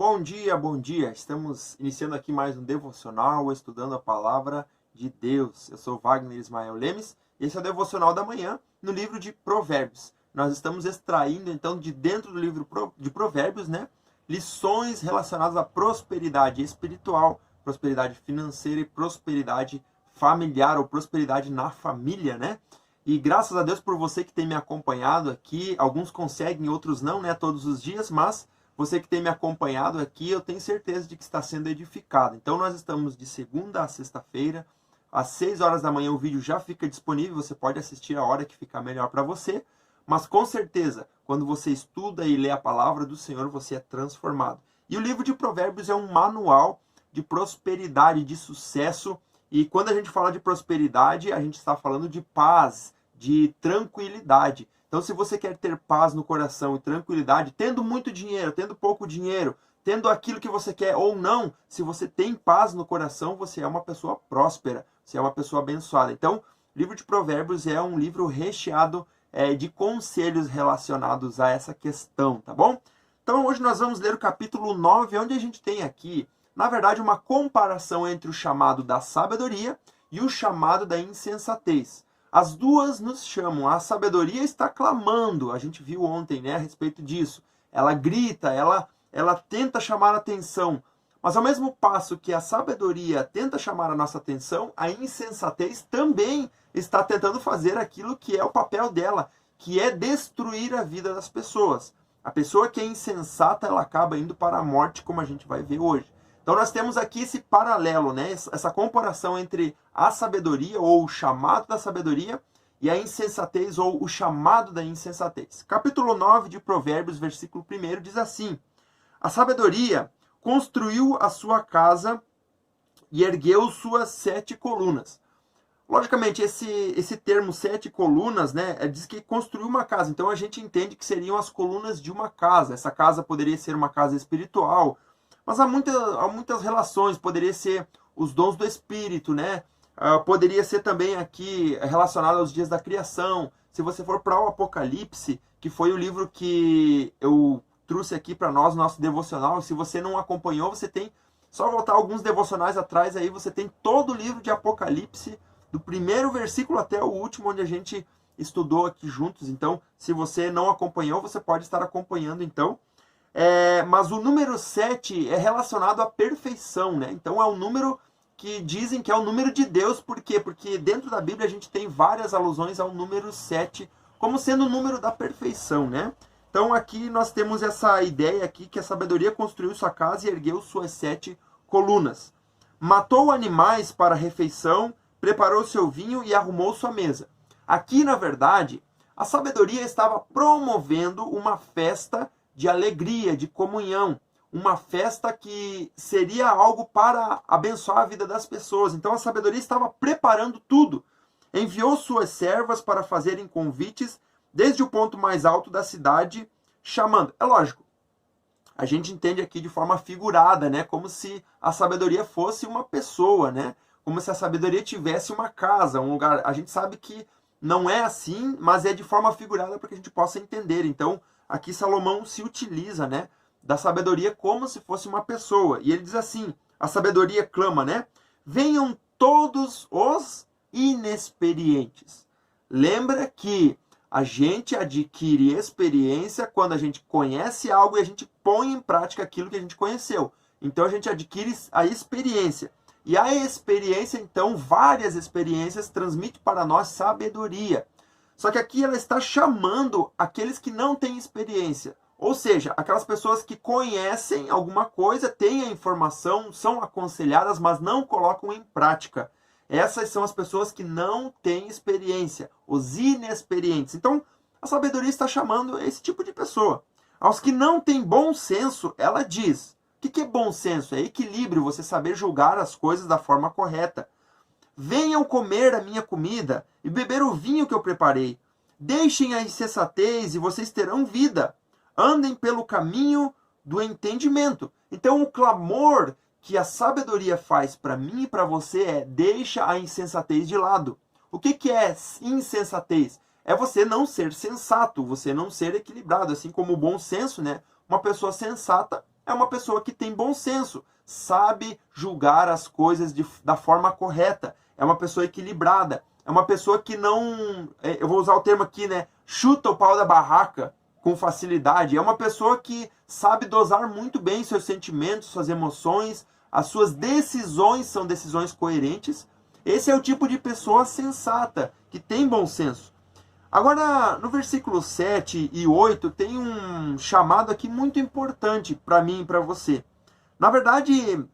Bom dia, bom dia. Estamos iniciando aqui mais um devocional, estudando a palavra de Deus. Eu sou Wagner Ismael Lemes e esse é o devocional da manhã no livro de Provérbios. Nós estamos extraindo então de dentro do livro de Provérbios, lições relacionadas à prosperidade espiritual, prosperidade financeira e prosperidade familiar ou prosperidade na família, E graças a Deus por você que tem me acompanhado aqui. Alguns conseguem, outros não, todos os dias, mas você que tem me acompanhado aqui, eu tenho certeza de que está sendo edificado. Então nós estamos de segunda a sexta-feira, às 6 horas da manhã o vídeo já fica disponível, você pode assistir a hora que ficar melhor para você, mas com certeza, quando você estuda e lê a palavra do Senhor, você é transformado. E o livro de Provérbios é um manual de prosperidade, de sucesso, e quando a gente fala de prosperidade, a gente está falando de paz, de tranquilidade. Então, se você quer ter paz no coração e tranquilidade, tendo muito dinheiro, tendo pouco dinheiro, tendo aquilo que você quer ou não, se você tem paz no coração, você é uma pessoa próspera, você é uma pessoa abençoada. Então, o livro de Provérbios é um livro recheado de conselhos relacionados a essa questão, tá bom? Então, hoje nós vamos ler o capítulo 9, onde a gente tem aqui, na verdade, uma comparação entre o chamado da sabedoria e o chamado da insensatez. As duas nos chamam, a sabedoria está clamando, a gente viu ontem a respeito disso. Ela grita, ela tenta chamar a atenção, mas ao mesmo passo que a sabedoria tenta chamar a nossa atenção, a insensatez também está tentando fazer aquilo que é o papel dela, que é destruir a vida das pessoas. A pessoa que é insensata, ela acaba indo para a morte, como a gente vai ver hoje. Então nós temos aqui esse paralelo, essa comparação entre a sabedoria ou o chamado da sabedoria e a insensatez ou o chamado da insensatez. Capítulo 9 de Provérbios, versículo 1 diz assim: a sabedoria construiu a sua casa e ergueu suas 7 colunas. Logicamente, esse termo 7 colunas, diz que construiu uma casa. Então a gente entende que seriam as colunas de uma casa. Essa casa poderia ser uma casa espiritual, mas há muitas relações, poderia ser os dons do Espírito, poderia ser também aqui relacionado aos dias da criação. Se você for para o Apocalipse, que foi o livro que eu trouxe aqui para nós, nosso devocional, se você não acompanhou, você tem só voltar alguns devocionais atrás, aí você tem todo o livro de Apocalipse, do primeiro versículo até o último, onde a gente estudou aqui juntos. Então, se você não acompanhou, você pode estar acompanhando então. Mas o número 7 é relacionado à perfeição, Então é um número que dizem que é o número de Deus. Por quê? Porque dentro da Bíblia a gente tem várias alusões ao número 7 como sendo o número da perfeição, Então aqui nós temos essa ideia aqui que a sabedoria construiu sua casa e ergueu suas 7 colunas. Matou animais para a refeição, preparou seu vinho e arrumou sua mesa. Aqui, na verdade, a sabedoria estava promovendo uma festa de alegria, de comunhão, uma festa que seria algo para abençoar a vida das pessoas. Então a sabedoria estava preparando tudo. Enviou suas servas para fazerem convites desde o ponto mais alto da cidade, chamando. É lógico, a gente entende aqui de forma figurada, como se a sabedoria fosse uma pessoa, como se a sabedoria tivesse uma casa, um lugar. A gente sabe que não é assim, mas é de forma figurada para que a gente possa entender. Então, aqui Salomão se utiliza, da sabedoria como se fosse uma pessoa. E ele diz assim, a sabedoria clama, venham todos os inexperientes. Lembra que a gente adquire experiência quando a gente conhece algo e a gente põe em prática aquilo que a gente conheceu. Então a gente adquire a experiência. E a experiência, então, várias experiências, transmite para nós sabedoria. Só que aqui ela está chamando aqueles que não têm experiência. Ou seja, aquelas pessoas que conhecem alguma coisa, têm a informação, são aconselhadas, mas não colocam em prática. Essas são as pessoas que não têm experiência, os inexperientes. Então, a sabedoria está chamando esse tipo de pessoa. Aos que não têm bom senso, ela diz. O que é bom senso? É equilíbrio, você saber julgar as coisas da forma correta. Venham comer a minha comida e beber o vinho que eu preparei. Deixem a insensatez e vocês terão vida. Andem pelo caminho do entendimento. Então, o clamor que a sabedoria faz para mim e para você é: deixa a insensatez de lado. O que é insensatez? É você não ser sensato, você não ser equilibrado. Assim como o bom senso, Uma pessoa sensata é uma pessoa que tem bom senso, sabe julgar as coisas da forma correta, é uma pessoa equilibrada, é uma pessoa que não, eu vou usar o termo aqui, né, chuta o pau da barraca com facilidade, é uma pessoa que sabe dosar muito bem seus sentimentos, suas emoções, as suas decisões são decisões coerentes. Esse é o tipo de pessoa sensata, que tem bom senso. Agora, no versículo 7 e 8, tem um chamado aqui muito importante para mim e para você. Na verdade,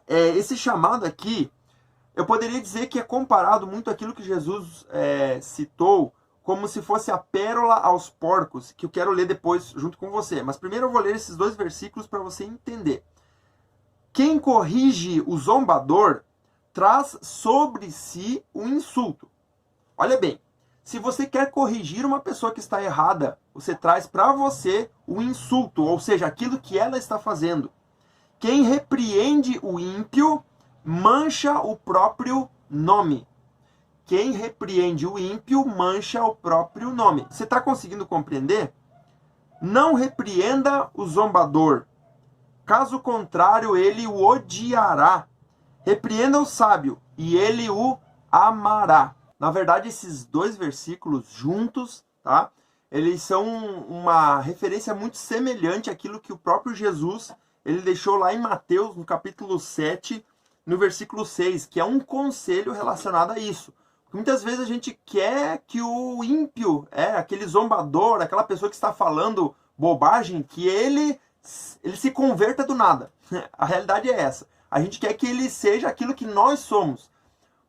esse chamado aqui, eu poderia dizer que é comparado muito àquilo que Jesus citou, como se fosse a pérola aos porcos, que eu quero ler depois junto com você. Mas primeiro eu vou ler esses 2 versículos para você entender. Quem corrige o zombador traz sobre si o insulto. Olha bem, se você quer corrigir uma pessoa que está errada, você traz para você o insulto, ou seja, aquilo que ela está fazendo. Quem repreende o ímpio mancha o próprio nome. Quem repreende o ímpio mancha o próprio nome. Você está conseguindo compreender? Não repreenda o zombador. Caso contrário, ele o odiará. Repreenda o sábio e ele o amará. Na verdade, esses 2 versículos juntos, tá? Eles são uma referência muito semelhante àquilo que o próprio Jesus ele deixou lá em Mateus, no capítulo 7, no versículo 6, que é um conselho relacionado a isso. Muitas vezes a gente quer que o ímpio, aquele zombador, aquela pessoa que está falando bobagem, que ele se converta do nada. A realidade é essa. A gente quer que ele seja aquilo que nós somos.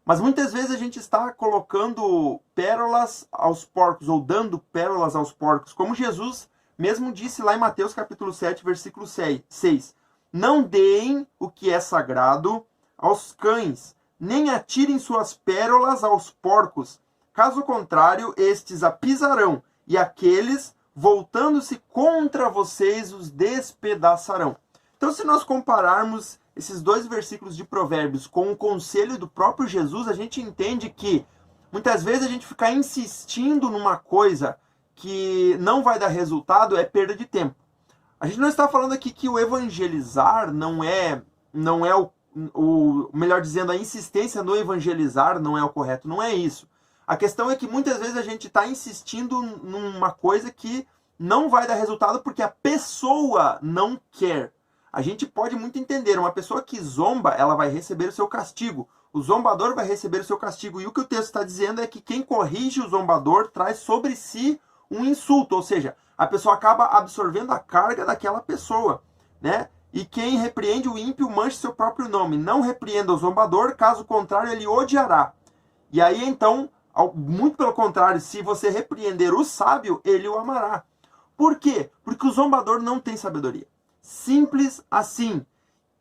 Mas muitas vezes a gente está colocando pérolas aos porcos, ou dando pérolas aos porcos, como Jesus mesmo disse lá em Mateus capítulo 7, versículo 6. Não deem o que é sagrado aos cães, nem atirem suas pérolas aos porcos. Caso contrário, estes a pisarão, e aqueles, voltando-se contra vocês, os despedaçarão. Então, se nós compararmos esses 2 versículos de Provérbios com o conselho do próprio Jesus, a gente entende que muitas vezes a gente ficar insistindo numa coisa que não vai dar resultado é perda de tempo. A gente não está falando aqui que o evangelizar não é o melhor dizendo, a insistência no evangelizar não é o correto, não é isso. A questão é que muitas vezes a gente está insistindo numa coisa que não vai dar resultado porque a pessoa não quer. A gente pode muito entender, uma pessoa que zomba, ela vai receber o seu castigo. O zombador vai receber o seu castigo. E o que o texto está dizendo é que quem corrige o zombador traz sobre si um insulto. Ou seja, a pessoa acaba absorvendo a carga daquela pessoa, né? E quem repreende o ímpio mancha seu próprio nome. Não repreenda o zombador, caso contrário ele odiará. E aí então, muito pelo contrário, se você repreender o sábio, ele o amará. Por quê? Porque o zombador não tem sabedoria. Simples assim.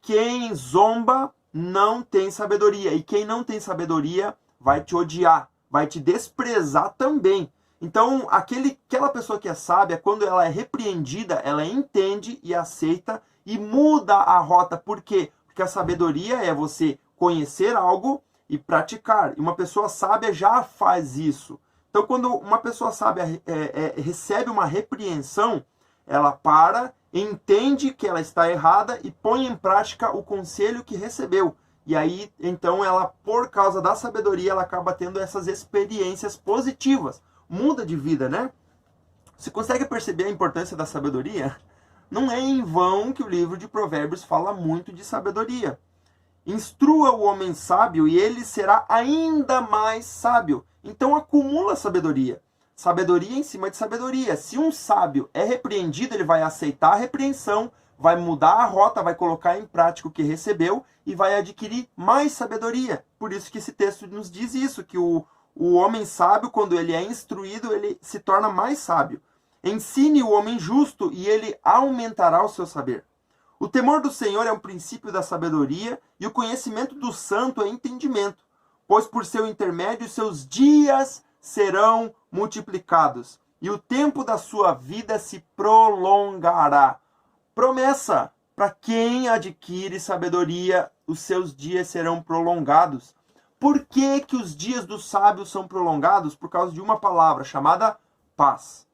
Quem zomba não tem sabedoria. E quem não tem sabedoria vai te odiar, vai te desprezar também. Então, aquela pessoa que é sábia, quando ela é repreendida, ela entende e aceita e muda a rota. Por quê? Porque a sabedoria é você conhecer algo e praticar. E uma pessoa sábia já faz isso. Então, quando uma pessoa sábia recebe uma repreensão, ela para, entende que ela está errada e põe em prática o conselho que recebeu. E aí, então, ela, por causa da sabedoria, ela acaba tendo essas experiências positivas. Muda de vida, né? Você consegue perceber a importância da sabedoria? Não é em vão que o livro de Provérbios fala muito de sabedoria. Instrua o homem sábio e ele será ainda mais sábio. Então acumula sabedoria. Sabedoria em cima de sabedoria. Se um sábio é repreendido, ele vai aceitar a repreensão, vai mudar a rota, vai colocar em prática o que recebeu e vai adquirir mais sabedoria. Por isso que esse texto nos diz isso, que o homem sábio, quando ele é instruído, ele se torna mais sábio. Ensine o homem justo e ele aumentará o seu saber. O temor do Senhor é um princípio da sabedoria e o conhecimento do santo é entendimento, pois por seu intermédio seus dias serão multiplicados e o tempo da sua vida se prolongará. Promessa: para quem adquire sabedoria, os seus dias serão prolongados. Por que que os dias dos sábios são prolongados? Por causa de uma palavra chamada paz.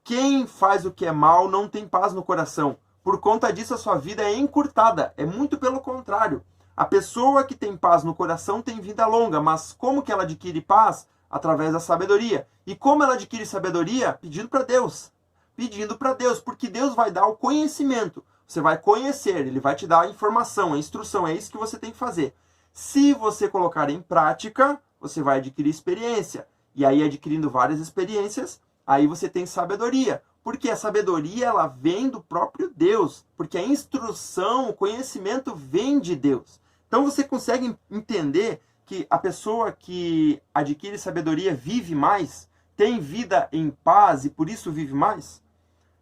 Quem faz o que é mal não tem paz no coração, Por conta disso, a sua vida é encurtada. É muito pelo contrário. A pessoa que tem paz no coração tem vida longa, mas como que ela adquire paz? Através da sabedoria. E como ela adquire sabedoria? Pedindo para Deus. Pedindo para Deus, porque Deus vai dar o conhecimento. Você vai conhecer, Ele vai te dar a informação, a instrução. É isso que você tem que fazer. Se você colocar em prática, você vai adquirir experiência. E aí, adquirindo várias experiências, aí você tem sabedoria. Porque a sabedoria, ela vem do próprio Deus. Porque a instrução, o conhecimento vem de Deus. Então, você consegue entender que a pessoa que adquire sabedoria vive mais, tem vida em paz e por isso vive mais?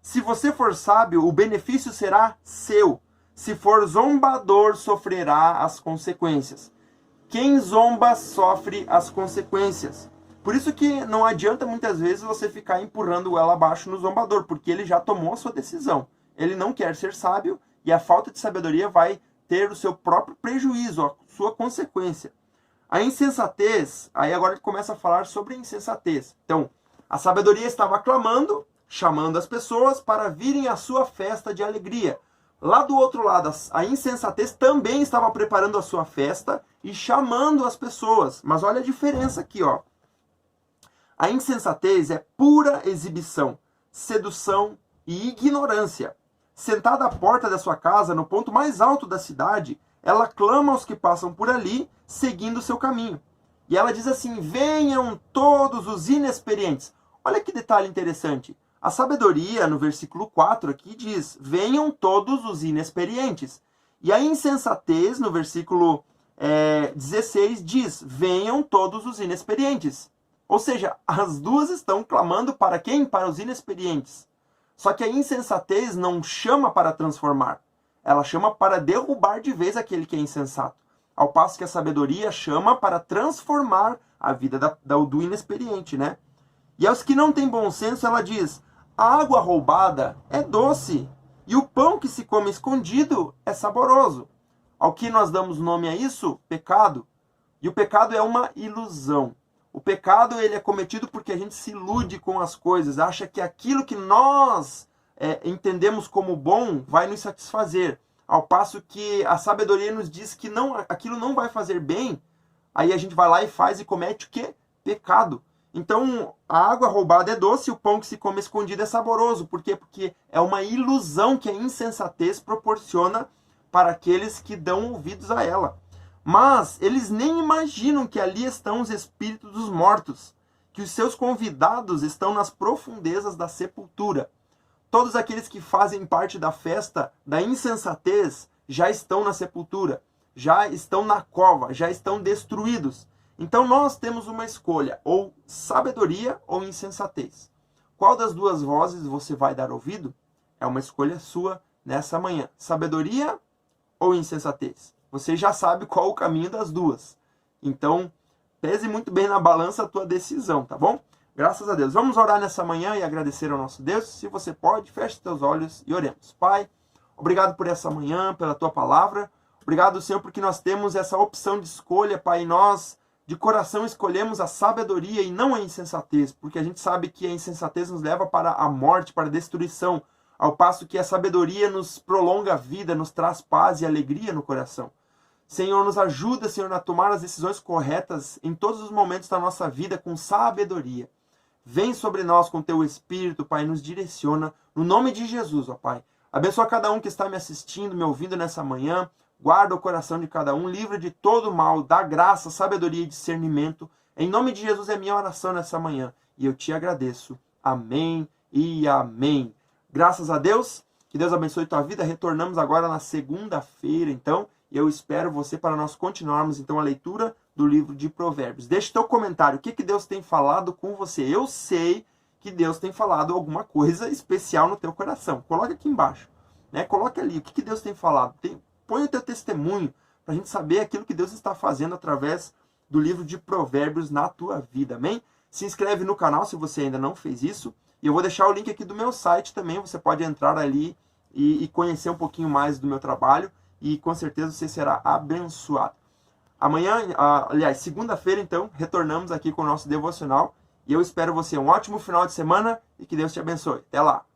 Se você for sábio, o benefício será seu. Se for zombador, sofrerá as consequências. Quem zomba sofre as consequências. Por isso que não adianta muitas vezes você ficar empurrando ela abaixo no zombador, porque ele já tomou a sua decisão. Ele não quer ser sábio e a falta de sabedoria vai ter o seu próprio prejuízo, a sua consequência. A insensatez, aí agora ele começa a falar sobre a insensatez. Então, a sabedoria estava clamando, chamando as pessoas para virem à sua festa de alegria. Lá do outro lado, a insensatez também estava preparando a sua festa e chamando as pessoas. Mas olha a diferença aqui, ó. A insensatez é pura exibição, sedução e ignorância. Sentada à porta da sua casa, no ponto mais alto da cidade, ela clama aos que passam por ali, seguindo o seu caminho. E ela diz assim: venham todos os inexperientes. Olha que detalhe interessante. A sabedoria, no versículo 4 aqui, diz: venham todos os inexperientes. E a insensatez, no versículo 16, diz: venham todos os inexperientes. Ou seja, as duas estão clamando para quem? Para os inexperientes. Só que a insensatez não chama para transformar. Ela chama para derrubar de vez aquele que é insensato. Ao passo que a sabedoria chama para transformar a vida do inexperiente, né? E aos que não têm bom senso, ela diz: a água roubada é doce, e o pão que se come escondido é saboroso. Ao que nós damos nome a isso? Pecado. E o pecado é uma ilusão. O pecado, ele é cometido porque a gente se ilude com as coisas, acha que aquilo que nós entendemos como bom vai nos satisfazer. Ao passo que a sabedoria nos diz que não, aquilo não vai fazer bem, aí a gente vai lá e faz e comete o quê? Pecado. Então, a água roubada é doce e o pão que se come escondido é saboroso. Por quê? Porque é uma ilusão que a insensatez proporciona para aqueles que dão ouvidos a ela. Mas eles nem imaginam que ali estão os espíritos dos mortos, que os seus convidados estão nas profundezas da sepultura. Todos aqueles que fazem parte da festa da insensatez já estão na sepultura, já estão na cova, já estão destruídos. Então nós temos uma escolha, ou sabedoria ou insensatez. Qual das duas vozes você vai dar ouvido? É uma escolha sua nessa manhã. Sabedoria ou insensatez? Você já sabe qual o caminho das duas. Então, pese muito bem na balança a tua decisão, tá bom? Graças a Deus. Vamos orar nessa manhã e agradecer ao nosso Deus. Se você pode, feche teus olhos e oremos. Pai, obrigado por essa manhã, pela tua palavra. Obrigado, Senhor, porque nós temos essa opção de escolha, Pai. Nós, de coração, escolhemos a sabedoria e não a insensatez, porque a gente sabe que a insensatez nos leva para a morte, para a destruição, ao passo que a sabedoria nos prolonga a vida, nos traz paz e alegria no coração. Senhor, nos ajuda, Senhor, a tomar as decisões corretas em todos os momentos da nossa vida com sabedoria. Vem sobre nós com teu Espírito, Pai, nos direciona, no nome de Jesus, ó Pai. Abençoa cada um que está me assistindo, me ouvindo nessa manhã. Guarda o coração de cada um, livre de todo mal, dá graça, sabedoria e discernimento. Em nome de Jesus é minha oração nessa manhã. E eu te agradeço. Amém e amém. Graças a Deus, que Deus abençoe tua vida. Retornamos agora na segunda-feira, então. E eu espero você para nós continuarmos, então, a leitura do livro de Provérbios. Deixe teu comentário. O que Deus tem falado com você? Eu sei que Deus tem falado alguma coisa especial no teu coração. Coloque aqui embaixo. Né? Coloque ali. O que Deus tem falado? Põe o teu testemunho para a gente saber aquilo que Deus está fazendo através do livro de Provérbios na tua vida. Amém? Se inscreve no canal se você ainda não fez isso. E eu vou deixar o link aqui do meu site também. Você pode entrar ali e conhecer um pouquinho mais do meu trabalho. E com certeza você será abençoado. Amanhã, aliás, segunda-feira, então, retornamos aqui com o nosso devocional. E eu espero você um ótimo final de semana e que Deus te abençoe. Até lá!